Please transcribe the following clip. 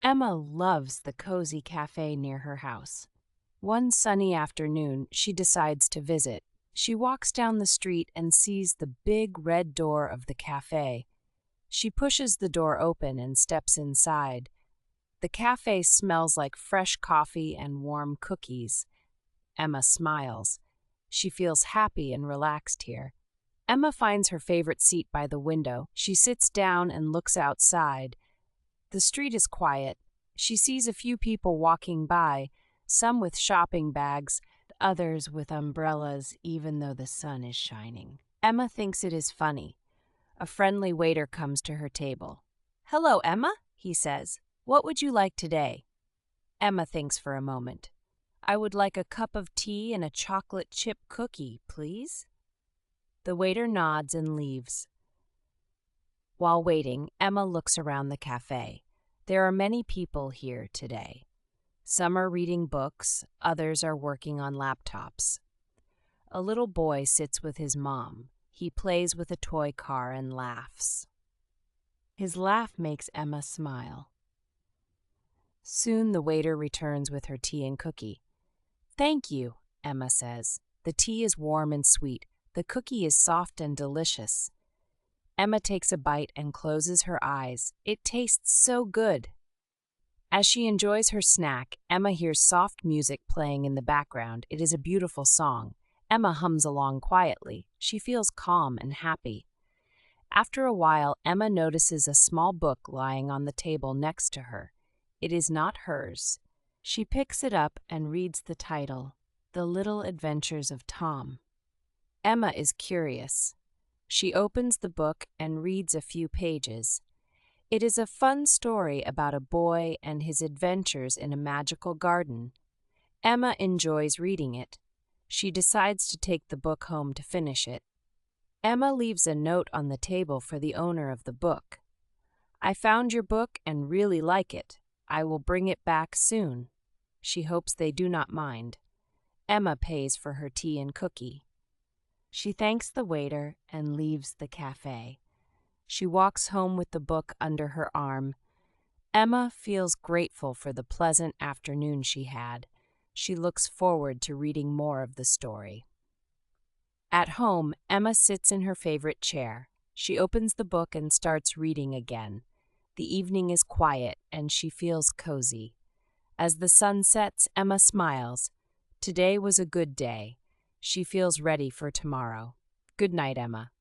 Emma loves the cozy cafe near her house. One sunny afternoon, she decides to visit. She walks down the street and sees the big red door of the cafe. She pushes the door open and steps inside. The cafe smells like fresh coffee and warm cookies. Emma smiles. She feels happy and relaxed here. Emma finds her favorite seat by the window. She sits down and looks outside. The street is quiet. She sees a few people walking by, some with shopping bags, others with umbrellas, even though the sun is shining. Emma thinks it is funny. A friendly waiter comes to her table. "Hello, Emma," he says. "What would you like today?" Emma thinks for a moment. "I would like a cup of tea and a chocolate chip cookie, please." The waiter nods and leaves. While waiting, Emma looks around the cafe. There are many people here today. Some are reading books, others are working on laptops. A little boy sits with his mom. He plays with a toy car and laughs. His laugh makes Emma smile. Soon the waiter returns with her tea and cookie. "Thank you," Emma says. "The tea is warm and sweet. The cookie is soft and delicious." Emma takes a bite and closes her eyes. It tastes so good. As she enjoys her snack, Emma hears soft music playing in the background. It is a beautiful song. Emma hums along quietly. She feels calm and happy. After a while, Emma notices a small book lying on the table next to her. It is not hers. She picks it up and reads the title, The Little Adventures of Tom. Emma is curious. She opens the book and reads a few pages. It is a fun story about a boy and his adventures in a magical garden. Emma enjoys reading it. She decides to take the book home to finish it. Emma leaves a note on the table for the owner of the book. "I found your book and really like it. I will bring it back soon." She hopes they do not mind. Emma pays for her tea and cookie. She thanks the waiter and leaves the cafe. She walks home with the book under her arm. Emma feels grateful for the pleasant afternoon she had. She looks forward to reading more of the story. At home, Emma sits in her favorite chair. She opens the book and starts reading again. The evening is quiet and she feels cozy. As the sun sets, Emma smiles. Today was a good day. She feels ready for tomorrow. Good night, Emma.